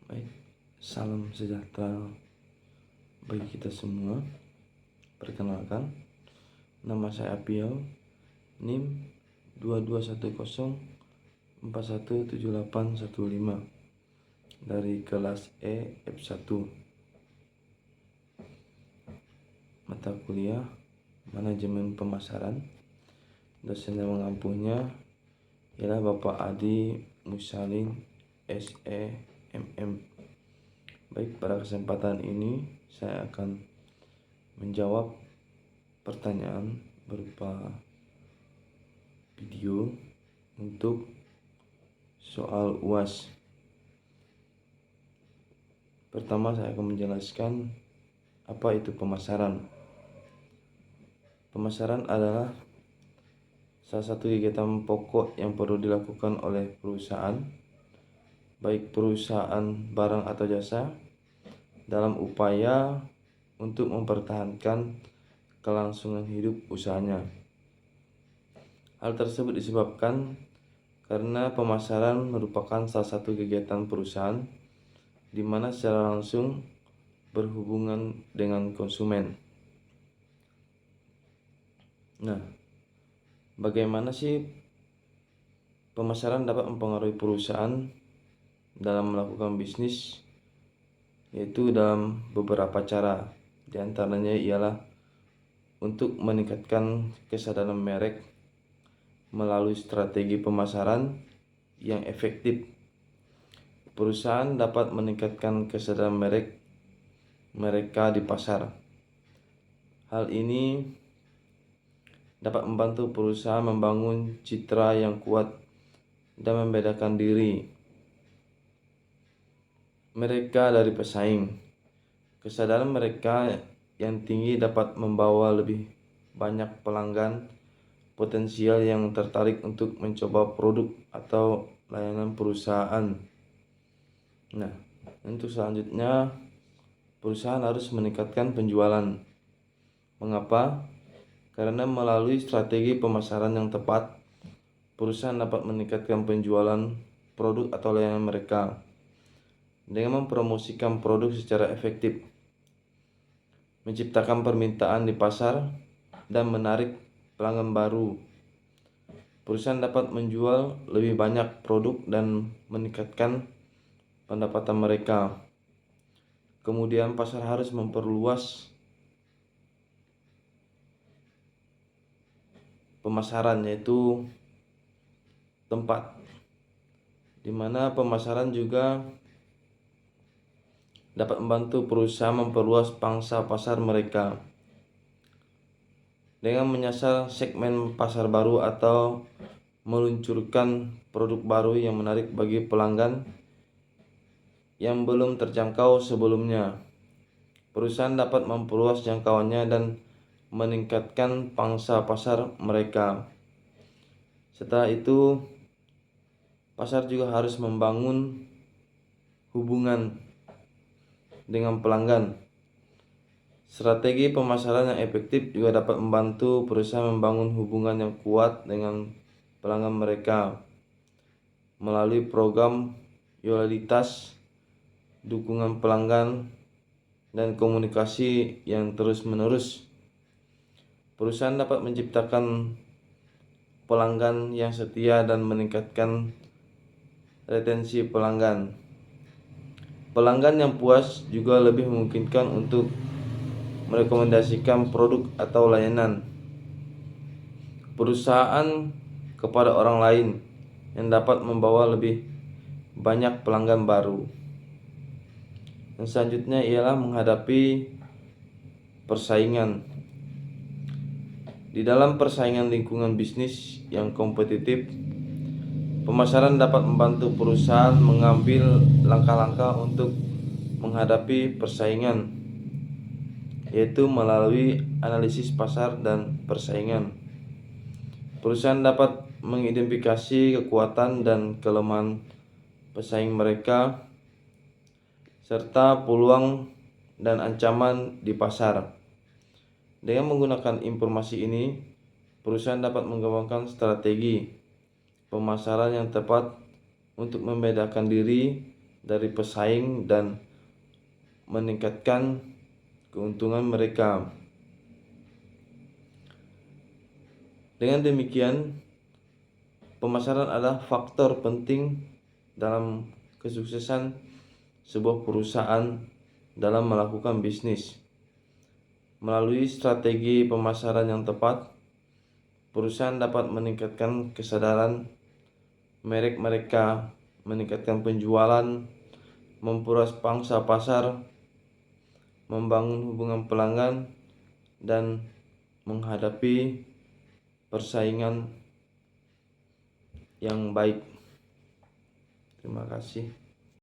Baik, salam sejahtera bagi kita semua. Perkenalkan, nama saya Apiel, NIM 2210417815 dari kelas E F1, mata kuliah Manajemen Pemasaran. Dosen yang mengampunya ialah Bapak Adi Musalin SE MM. Baik, pada kesempatan ini saya akan menjawab pertanyaan berupa video untuk soal UAS. Pertama, saya akan menjelaskan apa itu pemasaran. Pemasaran adalah salah satu kegiatan pokok yang perlu dilakukan oleh perusahaan, baik perusahaan barang atau jasa, dalam upaya untuk mempertahankan kelangsungan hidup usahanya. Hal tersebut disebabkan karena pemasaran merupakan salah satu kegiatan perusahaan di mana secara langsung berhubungan dengan konsumen. Nah, bagaimana sih pemasaran dapat mempengaruhi perusahaan dalam melakukan bisnis? Yaitu dalam beberapa cara. Di antaranya ialah untuk meningkatkan kesadaran merek melalui strategi pemasaran yang efektif. Perusahaan dapat meningkatkan kesadaran mereka di pasar. Hal ini dapat membantu perusahaan membangun citra yang kuat dan membedakan diri mereka dari pesaing. Kesadaran mereka yang tinggi dapat membawa lebih banyak pelanggan potensial yang tertarik untuk mencoba produk atau layanan perusahaan. Nah, untuk selanjutnya, perusahaan harus meningkatkan penjualan. Mengapa? Karena melalui strategi pemasaran yang tepat, perusahaan dapat meningkatkan penjualan produk atau layanan mereka dengan mempromosikan produk secara efektif, menciptakan permintaan di pasar, dan menarik pelanggan baru. Perusahaan dapat menjual lebih banyak produk dan meningkatkan pendapatan mereka. Kemudian pasar harus memperluas pemasaran, yaitu tempat, di mana pemasaran juga dapat membantu perusahaan memperluas pangsa pasar mereka dengan menyasar segmen pasar baru atau meluncurkan produk baru yang menarik bagi pelanggan yang belum terjangkau sebelumnya. Perusahaan dapat memperluas jangkauannya dan meningkatkan pangsa pasar mereka. Setelah itu, pasar juga harus membangun hubungan dengan pelanggan. Strategi pemasaran yang efektif juga dapat membantu perusahaan membangun hubungan yang kuat dengan pelanggan mereka melalui program loyalitas, dukungan pelanggan, dan komunikasi yang terus-menerus. Perusahaan dapat menciptakan pelanggan yang setia dan meningkatkan retensi pelanggan. Pelanggan yang puas juga lebih memungkinkan untuk merekomendasikan produk atau layanan perusahaan kepada orang lain yang dapat membawa lebih banyak pelanggan baru. Dan selanjutnya ialah menghadapi persaingan. Di dalam persaingan lingkungan bisnis yang kompetitif, pemasaran dapat membantu perusahaan mengambil langkah-langkah untuk menghadapi persaingan, yaitu melalui analisis pasar dan persaingan. Perusahaan dapat mengidentifikasi kekuatan dan kelemahan pesaing mereka serta peluang dan ancaman di pasar. Dengan menggunakan informasi ini, perusahaan dapat mengembangkan strategi pemasaran yang tepat untuk membedakan diri dari pesaing dan meningkatkan keuntungan mereka. Dengan demikian, pemasaran adalah faktor penting dalam kesuksesan sebuah perusahaan dalam melakukan bisnis. Melalui strategi pemasaran yang tepat, perusahaan dapat meningkatkan kesadaran merek mereka, meningkatkan penjualan, memperluas pangsa pasar, membangun hubungan pelanggan, dan menghadapi persaingan yang baik. Terima kasih.